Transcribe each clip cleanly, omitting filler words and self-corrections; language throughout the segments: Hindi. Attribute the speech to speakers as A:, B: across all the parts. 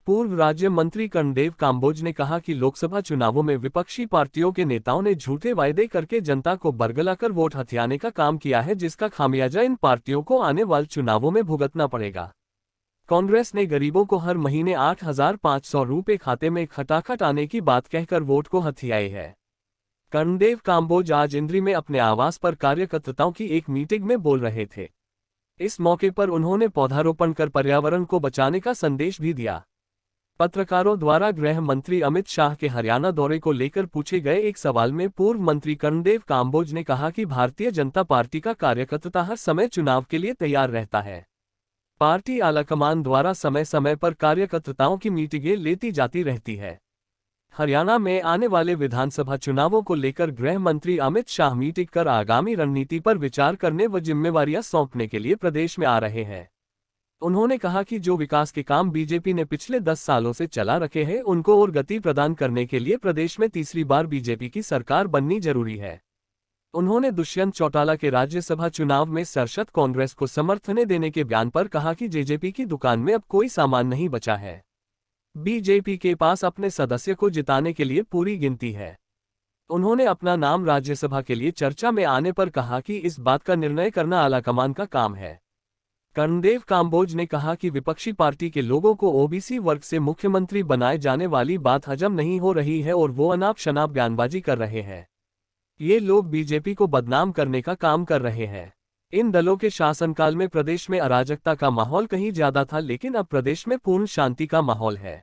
A: पूर्व राज्य मंत्री कर्णदेव काम्बोज ने कहा कि लोकसभा चुनावों में विपक्षी पार्टियों के नेताओं ने झूठे वायदे करके जनता को बरगलाकर वोट हथियाने का काम किया है, जिसका खामियाजा इन पार्टियों को आने वाले चुनावों में भुगतना पड़ेगा। कांग्रेस ने गरीबों को हर महीने 8,500 रुपये खाते में खटाखट आने की बात कहकर वोट को हथियाई है। कर्णदेव काम्बोज आज इंद्री में अपने आवास पर कार्यकर्ताओं की एक मीटिंग में बोल रहे थे। इस मौके पर उन्होंने पौधारोपण कर पर्यावरण को बचाने का संदेश भी दिया। पत्रकारों द्वारा गृह मंत्री अमित शाह के हरियाणा दौरे को लेकर पूछे गए एक सवाल में पूर्व मंत्री कर्णदेव काम्बोज ने कहा कि भारतीय जनता पार्टी का कार्यकर्ता हर समय चुनाव के लिए तैयार रहता है। पार्टी आलाकमान द्वारा समय समय पर कार्यकर्ताओं की मीटिंगें लेती जाती रहती है। हरियाणा में आने वाले विधानसभा चुनावों को लेकर गृह मंत्री अमित शाह मीटिंग कर आगामी रणनीति पर विचार करने व जिम्मेवारियां सौंपने के लिए प्रदेश में आ रहे हैं। उन्होंने कहा कि जो विकास के काम बीजेपी ने पिछले 10 सालों से चला रखे हैं, उनको और गति प्रदान करने के लिए प्रदेश में तीसरी बार बीजेपी की सरकार बननी जरूरी है। उन्होंने दुष्यंत चौटाला के राज्यसभा चुनाव में सरसद कांग्रेस को समर्थन देने के बयान पर कहा कि जेजेपी की दुकान में अब कोई सामान नहीं बचा है। बीजेपी के पास अपने सदस्य को जिताने के लिए पूरी गिनती है। उन्होंने अपना नाम राज्यसभा के लिए चर्चा में आने पर कहा कि इस बात का निर्णय करना आलाकमान का काम है। कर्णदेव काम्बोज ने कहा कि विपक्षी पार्टी के लोगों को ओबीसी वर्ग से मुख्यमंत्री बनाए जाने वाली बात हजम नहीं हो रही है और वो अनाप शनाप बयानबाजी कर रहे हैं। ये लोग बीजेपी को बदनाम करने का काम कर रहे हैं। इन दलों के शासनकाल में प्रदेश में अराजकता का माहौल कहीं ज्यादा था, लेकिन अब प्रदेश में पूर्ण शांति का माहौल है।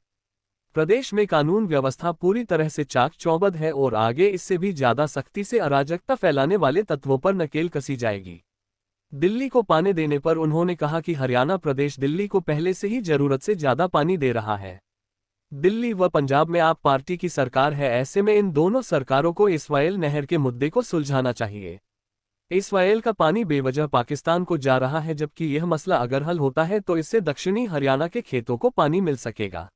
A: प्रदेश में कानून व्यवस्था पूरी तरह से चाक चौबंद है और आगे इससे भी ज्यादा सख्ती से अराजकता फैलाने वाले तत्वों पर नकेल कसी जाएगी। दिल्ली को पानी देने पर उन्होंने कहा कि हरियाणा प्रदेश दिल्ली को पहले से ही जरूरत से ज्यादा पानी दे रहा है। दिल्ली व पंजाब में आप पार्टी की सरकार है, ऐसे में इन दोनों सरकारों को इस्राएल नहर के मुद्दे को सुलझाना चाहिए। इस्राएल का पानी बेवजह पाकिस्तान को जा रहा है, जबकि यह मसला अगर हल होता है तो इससे दक्षिणी हरियाणा के खेतों को पानी मिल सकेगा।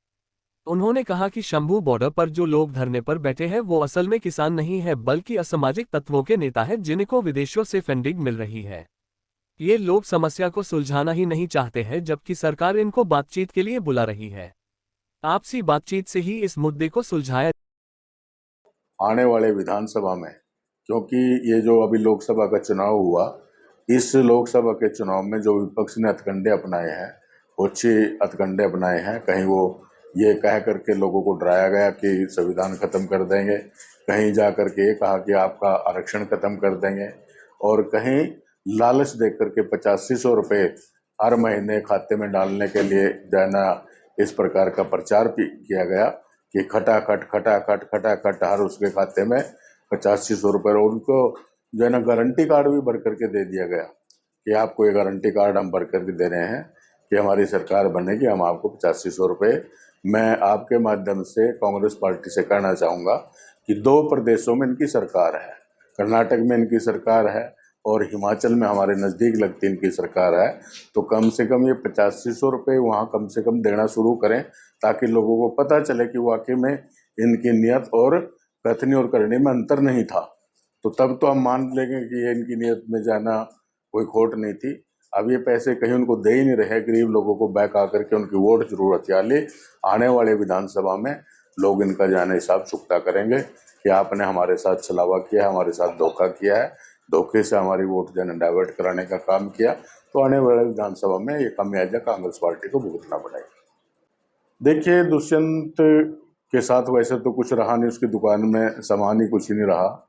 A: उन्होंने कहा कि शंभू बॉर्डर पर जो लोग धरने पर बैठे हैं वो असल में किसान नहीं है, बल्कि असामाजिक तत्वों के नेता हैं जिनको विदेशों से फंडिंग मिल रही है। ये लोग समस्या को सुलझाना ही नहीं चाहते हैं, जबकि सरकार इनको बातचीत के लिए बुला रही है। आपसी बातचीत से ही इस मुद्दे को सुलझाया।
B: आने वाले विधानसभा में, क्योंकि ये जो अभी लोकसभा का चुनाव हुआ, इस लोकसभा के चुनाव में जो विपक्ष ने हथकंडे अपनाए हैं, अच्छे हथकंडे अपनाए हैं। कहीं वो ये कह करके लोगों को डराया गया कि संविधान खत्म कर देंगे, कहीं जा करके कहा कि आपका आरक्षण खत्म कर देंगे, और कहीं लालच दे करके 8500 रुपये हर महीने खाते में डालने के लिए जो है ना इस प्रकार का प्रचार भी किया गया कि खटाखट खटाखट खटाखट हर उसके खाते में 8500 रुपये, और उनको जो है ना गारंटी कार्ड भी भर करके दे दिया गया कि आपको ये गारंटी कार्ड हम भर करके दे रहे हैं कि हमारी सरकार बनेगी, हम आपको 8500 रुपये। मैं आपके माध्यम से कांग्रेस पार्टी से कहना चाहूँगा कि 2 प्रदेशों में इनकी सरकार है, कर्नाटक में इनकी सरकार है और हिमाचल में हमारे नज़दीक लगती इनकी सरकार है। तो कम से कम ये 8500 रुपये वहाँ कम से कम देना शुरू करें, ताकि लोगों को पता चले कि वाकई में इनकी नीयत और कथनी और करनी में अंतर नहीं था। तो तब तो हम मान लेंगे कि ये इनकी नीयत में जाना कोई खोट नहीं थी। अब ये पैसे कहीं उनको दे ही नहीं रहे, गरीब लोगों को बैक आकर के उनकी वोट जरूर हथिया ले। आने वाले विधानसभा में लोग इनका जाने हिसाब चुकता करेंगे कि आपने हमारे साथ छलावा किया, हमारे साथ धोखा किया है, धोखे से हमारी वोट जो है डाइवर्ट कराने का काम किया। तो आने वाले विधानसभा में ये खामियाजा कांग्रेस पार्टी को भुगतना पड़ेगा। देखिए, दुष्यंत के साथ वैसे तो कुछ रहा नहीं, उसकी दुकान में सामान ही कुछ ही नहीं रहा,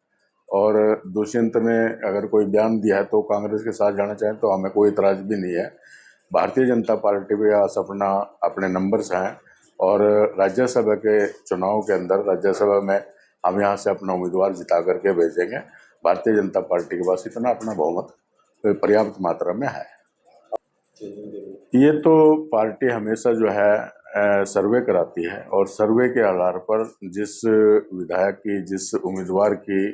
B: और दुष्यंत ने अगर कोई बयान दिया है तो कांग्रेस के साथ जाना चाहें तो हमें कोई इतराज भी नहीं है। भारतीय जनता पार्टी भी अपने नंबर्स हैं, और राज्यसभा के चुनाव के अंदर राज्यसभा में हम यहाँ से अपना उम्मीदवार जिता करके भेजेंगे। भारतीय जनता पार्टी के पास इतना अपना बहुमत पर्याप्त मात्रा में है। ये तो पार्टी हमेशा जो है सर्वे कराती है, और सर्वे के आधार पर जिस विधायक की, जिस उम्मीदवार की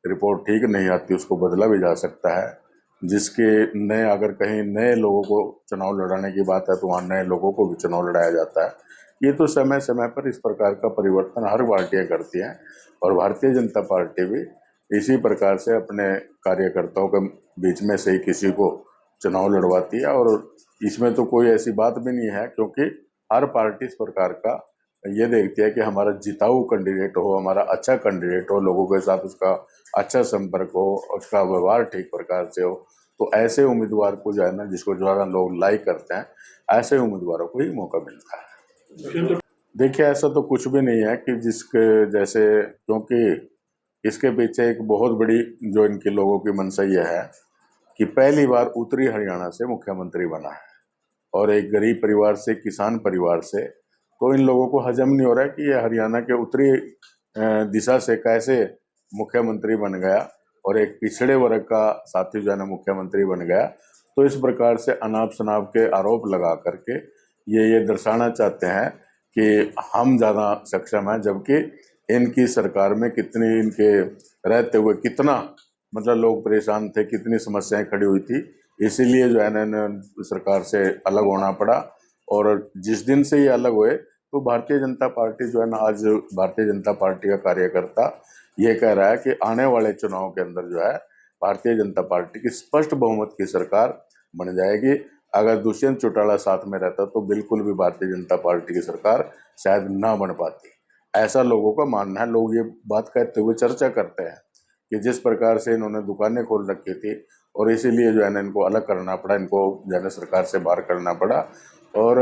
B: रिपोर्ट ठीक नहीं आती उसको बदला भी जा सकता है। जिसके नए, अगर कहीं नए लोगों को चुनाव लड़ाने की बात है तो वहाँ नए लोगों को भी चुनाव लड़ाया जाता है। ये तो समय समय पर इस प्रकार का परिवर्तन हर पार्टियाँ करती हैं, और भारतीय जनता पार्टी भी इसी प्रकार से अपने कार्यकर्ताओं के बीच में से ही किसी को चुनाव लड़वाती है। और इसमें तो कोई ऐसी बात भी नहीं है, क्योंकि हर पार्टी इस प्रकार का ये देखती है कि हमारा जिताऊ कैंडिडेट हो, हमारा अच्छा कैंडिडेट हो, लोगों के साथ उसका अच्छा संपर्क हो, उसका व्यवहार ठीक प्रकार से हो। तो ऐसे उम्मीदवार को जो है ना, जिसको ज़्यादा लोग लाइक करते हैं, ऐसे उम्मीदवारों को ही मौका मिलता है। देखिए, ऐसा तो कुछ भी नहीं है कि जिसके जैसे, क्योंकि इसके पीछे एक बहुत बड़ी जो इनके लोगों की मंशा ये है कि पहली बार उत्तरी हरियाणा से मुख्यमंत्री बना है और एक गरीब परिवार से, किसान परिवार से। तो इन लोगों को हजम नहीं हो रहा है कि ये हरियाणा के उत्तरी दिशा से कैसे मुख्यमंत्री बन गया और एक पिछड़े वर्ग का साथी जो है ना मुख्यमंत्री बन गया। तो इस प्रकार से अनाप शनाप के आरोप लगा करके ये दर्शाना चाहते हैं कि हम ज़्यादा सक्षम हैं, जबकि इनकी सरकार में कितनी, इनके रहते हुए कितना मतलब लोग परेशान थे, कितनी समस्याएं खड़ी हुई थी। इसीलिए जो है ना इन्हें सरकार से अलग होना पड़ा। और जिस दिन से ये अलग हुए, तो भारतीय जनता पार्टी जो है ना, आज भारतीय जनता पार्टी का कार्यकर्ता ये कह रहा है कि आने वाले चुनाव के अंदर जो है भारतीय जनता पार्टी की स्पष्ट बहुमत की सरकार बन जाएगी। अगर दुष्यंत चौटाला साथ में रहता तो बिल्कुल भी भारतीय जनता पार्टी की सरकार शायद ना बन पाती, ऐसा लोगों का मानना है। लोग ये बात कहते हुए चर्चा करते हैं कि जिस प्रकार से इन्होंने दुकानें खोल रखी थी और इसीलिए जो है ना इनको अलग करना पड़ा, इनको जो है ना सरकार से बाहर करना पड़ा। और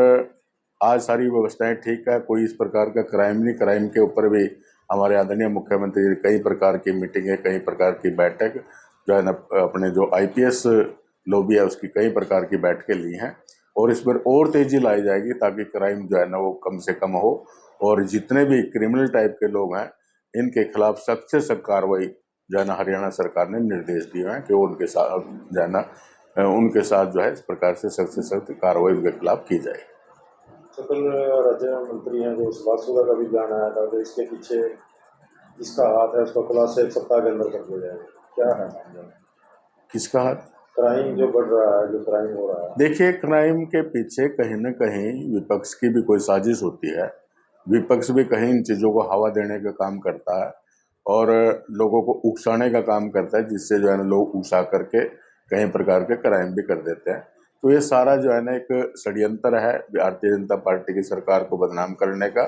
B: आज सारी व्यवस्थाएं ठीक है, कोई इस प्रकार का क्राइम नहीं। क्राइम के ऊपर भी हमारे आदरणीय मुख्यमंत्री कई प्रकार की मीटिंगें, कई प्रकार की बैठक जो है ना, अपने जो आईपीएस लॉबी है उसकी कई प्रकार की बैठकें ली हैं। और इस पर और तेजी लाई जाएगी ताकि क्राइम जो है ना वो कम से कम हो। और जितने भी क्रिमिनल टाइप के लोग हैं, इनके खिलाफ सख्त से सख्त कार्रवाई जो है ना हरियाणा सरकार ने निर्देश दिए हैं कि वो उनके साथ जो है ना, उनके साथ जो है इस प्रकार से सख्त कार्रवाई उनके खिलाफ की जाए।
C: सकल राज्य मंत्री हैं जो सुभाष सुधा का भी बयान आया था, तो इसके पीछे जिसका हाथ है उसका खुलासा एक सप्ताह के अंदर कर दिया जाएगा, क्या है मामला?
B: किसका हाथ?
C: क्राइम जो बढ़ रहा है, जो क्राइम हो रहा है।
B: देखिए, क्राइम के पीछे कहीं न कहीं विपक्ष की भी कोई साजिश होती है। विपक्ष भी कहीं इन चीज़ों को हवा देने का काम करता है और लोगों को उकसाने का काम करता है, जिससे जो है ना लोग उकसा करके कई प्रकार के क्राइम भी कर देते हैं। तो ये सारा जो है ना एक षड्यंत्र है भारतीय जनता पार्टी की सरकार को बदनाम करने का।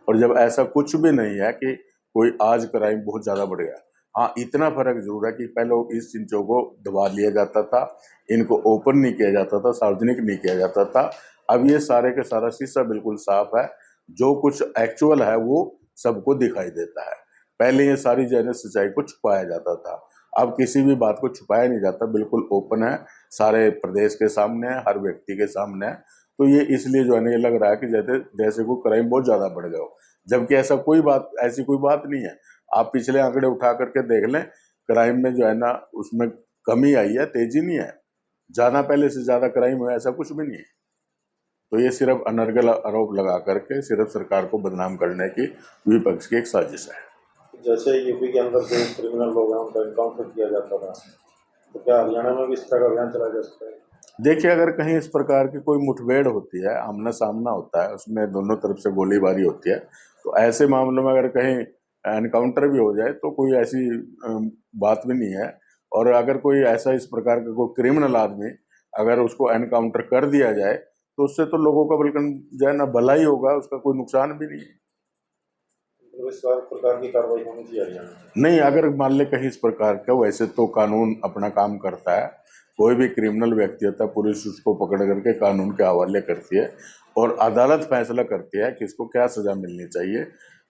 B: और जब ऐसा कुछ भी नहीं है कि कोई आज क्राइम बहुत ज़्यादा बढ़ गया। हाँ, इतना फ़र्क ज़रूर है कि पहले इस चीज़ों को दबा लिया जाता था, इनको ओपन नहीं किया जाता था, सार्वजनिक नहीं किया जाता था। अब ये सारे का सारा शीशा बिल्कुल साफ है, जो कुछ एक्चुअल है वो सबको दिखाई देता है। पहले ये सारी जो है ना सच्चाई को छुपाया जाता था, अब किसी भी बात को छुपाया नहीं जाता, बिल्कुल ओपन है, सारे प्रदेश के सामने है, हर व्यक्ति के सामने है। तो ये इसलिए जो है ना ये लग रहा है कि जैसे जैसे कोई क्राइम बहुत ज़्यादा बढ़ गया हो, जबकि ऐसी कोई बात नहीं है। आप पिछले आंकड़े उठा करके देख लें, क्राइम में जो है ना उसमें कमी आई है, तेजी नहीं है। ज़्यादा पहले से ज़्यादा क्राइम हुआ, ऐसा कुछ भी नहीं है। तो ये सिर्फ अनर्गल आरोप लगा करके सिर्फ सरकार को बदनाम करने की विपक्ष की एक साजिश है।
C: जैसे यूपी के अंदर जो क्रिमिनल लोग हैं उनका एनकाउंटर किया जाता था, तो क्या हरियाणा में भी इस तरह का अभियान चलाया जा सकता है?
B: देखिए, अगर कहीं इस प्रकार की कोई मुठभेड़ होती है, आमना सामना होता है, उसमें दोनों तरफ से गोलीबारी होती है, तो ऐसे मामलों में अगर कहीं एनकाउंटर भी हो जाए तो कोई ऐसी बात भी नहीं है। और अगर कोई ऐसा इस प्रकार का कोई क्रिमिनल आदमी अगर उसको एनकाउंटर कर दिया जाए तो उससे तो लोगों का बल्कि जो है ना भला ही होगा, उसका कोई नुकसान भी नहीं है।
C: तो इस प्रकार की कार्रवाई होनी चाहिए हरियाणा में?
B: नहीं, अगर मान ले कहीं इस प्रकार का, वैसे तो कानून अपना काम करता है। कोई भी क्रिमिनल व्यक्ति होता है, पुलिस उसको पकड़ करके कानून के हवाले करती है और अदालत फैसला करती है कि इसको क्या सजा मिलनी चाहिए।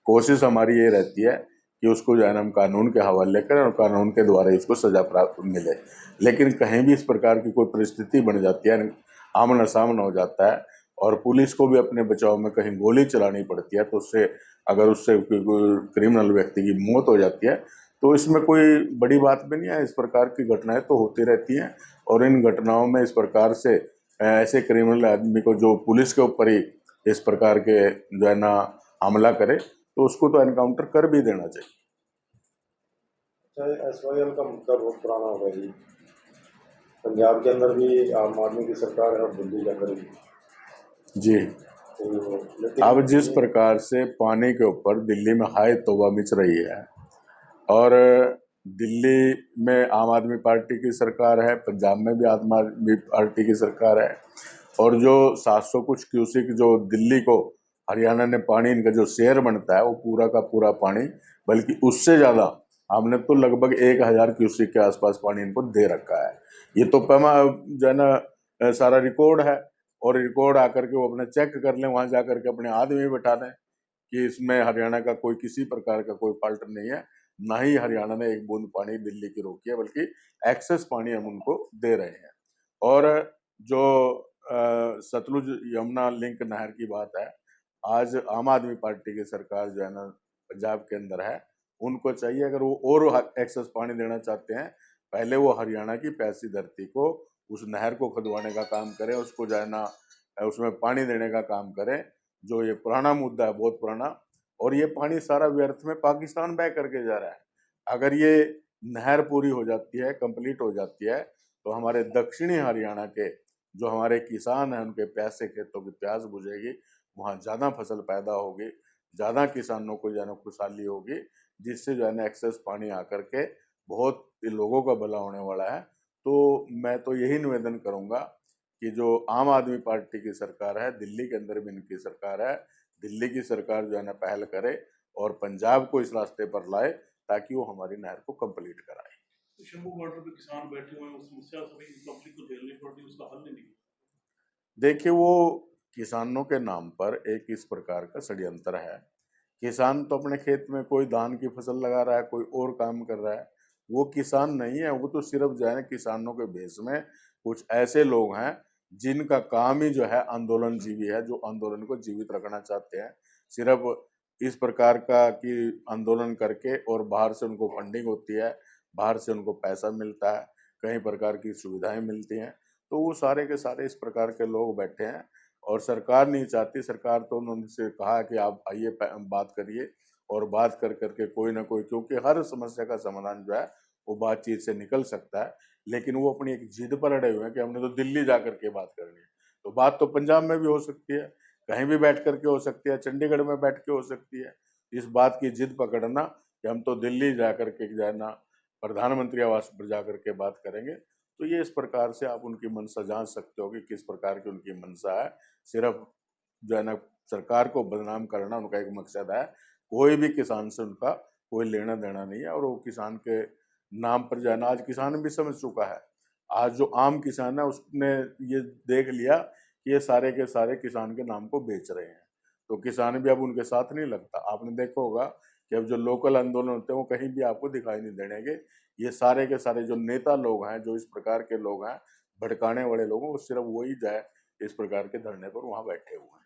B: कोशिश हमारी ये रहती है कि उसको जो है ना हम कानून के हवाले करें और कानून के द्वारा इसको सजा प्राप्त मिले। लेकिन कहीं भी इस प्रकार की कोई परिस्थिति बन जाती है, आमना सामना हो जाता है और पुलिस को भी अपने बचाव में कहीं गोली चलानी पड़ती है, तो उससे अगर उससे कोई क्रिमिनल व्यक्ति की मौत हो जाती है तो इसमें कोई बड़ी बात भी नहीं है। इस प्रकार की घटनाएं तो होती रहती हैं और इन घटनाओं में इस प्रकार से ऐसे क्रिमिनल आदमी को जो पुलिस के ऊपर ही इस प्रकार के जो है ना हमला करे तो उसको तो एनकाउंटर कर भी देना चाहिए।
C: एसवाईएल का मुद्दा बहुत पुराना हो गया जी। पंजाब के अंदर भी आम आदमी की सरकार है और दिल्ली के अंदर भी
B: जी।
C: तो
B: अब जिस प्रकार से पानी के ऊपर दिल्ली में हाय तौबा मच रही है और दिल्ली में आम आदमी पार्टी की सरकार है, पंजाब में भी आम आदमी पार्टी की सरकार है और जो 700 कुछ क्यूसिक जो दिल्ली को हरियाणा ने पानी इनका जो शेयर बनता है वो पूरा का पूरा पानी, बल्कि उससे ज़्यादा हमने तो लगभग 1000 क्यूसिक के आसपास पानी इनको दे रखा है। ये तो पमा जो है ना सारा रिकॉर्ड है, और रिकॉर्ड आकर के वो अपने चेक कर लें, वहाँ जा करके अपने आदमी बैठा दें कि इसमें हरियाणा का कोई किसी प्रकार का कोई फॉल्ट नहीं है, ना ही हरियाणा ने एक बूंद पानी दिल्ली की रोकी है, बल्कि एक्सेस पानी हम उनको दे रहे हैं। और जो सतलुज यमुना लिंक नहर की बात है, आज आम आदमी पार्टी की सरकार जो है ना पंजाब के अंदर है, उनको चाहिए अगर वो और एक्सेस पानी देना चाहते हैं, पहले वो हरियाणा की पैसी धरती को उस नहर को खुदवाने का काम करें, उसको जो है ना उसमें पानी देने का काम करें। जो ये पुराना मुद्दा है, बहुत पुराना, और ये पानी सारा व्यर्थ में पाकिस्तान बह करके जा रहा है। अगर ये नहर पूरी हो जाती है, कंप्लीट हो जाती है, तो हमारे दक्षिणी हरियाणा के जो हमारे किसान हैं उनके प्यासे खेतों की प्यास बुझेगी, वहाँ ज़्यादा फसल पैदा होगी, ज़्यादा किसानों को जो है ना खुशहाली होगी, जिससे जो है ना एक्सेस पानी आकर के बहुत लोगों का भला होने वाला है। तो मैं तो यही निवेदन करूँगा कि जो आम आदमी पार्टी की सरकार है, दिल्ली के अंदर भी इनकी सरकार है, दिल्ली की सरकार जो है ना पहल करे और पंजाब को इस रास्ते पर लाए, ताकि वो हमारी नहर को कंप्लीट कराए।
D: तो शंभू बॉर्डर पे किसान बैठे हुए हैं, उस समस्या सभी पब्लिक को झेलनी पड़ रही है, उसका हल नहीं निकला।
B: देखिए, वो किसानों के नाम पर एक इस प्रकार का षड्यंत्र है। किसान तो अपने खेत में कोई धान की फसल लगा रहा है, कोई और काम कर रहा है, वो किसान नहीं है, वो तो सिर्फ जो है ना किसानों के भेष में कुछ ऐसे लोग हैं जिनका काम ही जो है आंदोलनजीवी है, जो आंदोलन को जीवित रखना चाहते हैं। सिर्फ इस प्रकार का कि आंदोलन करके और बाहर से उनको फंडिंग होती है, बाहर से उनको पैसा मिलता है, कई प्रकार की सुविधाएं मिलती हैं, तो वो सारे के सारे इस प्रकार के लोग बैठे हैं। और सरकार नहीं चाहती, सरकार तो उन्होंने कहा कि आप आइए बात करिए, और बात कर करके कोई ना कोई, क्योंकि हर समस्या का समाधान जो है वो बातचीत से निकल सकता है, लेकिन वो अपनी एक जिद पर अड़े हुए हैं कि हमने तो दिल्ली जा करके बात करनी है। तो बात तो पंजाब में भी हो सकती है, कहीं भी बैठ करके हो सकती है, चंडीगढ़ में बैठ के हो सकती है। इस बात की जिद पकड़ना कि हम तो दिल्ली जा करके जो है ना प्रधानमंत्री आवास पर जा करके बात करेंगे, तो ये इस प्रकार से आप उनकी मंशा जान सकते हो कि किस प्रकार की उनकी मंशा है। सिर्फ जो है ना सरकार को बदनाम करना उनका एक मकसद है। कोई भी किसान से उनका कोई लेना देना नहीं है, और वो किसान के नाम पर जो है ना आज किसान भी समझ चुका है। आज जो आम किसान है उसने ये देख लिया कि ये सारे के सारे किसान के नाम को बेच रहे हैं, तो किसान भी अब उनके साथ नहीं लगता। आपने देखा होगा कि अब जो लोकल आंदोलन होते हैं वो कहीं भी आपको दिखाई नहीं देंगे। ये सारे के सारे जो नेता लोग हैं, जो इस प्रकार के लोग हैं, भड़काने वाले लोग हैं, वो सिर्फ वही जो है इस प्रकार के धरने पर वहाँ बैठे हुए हैं।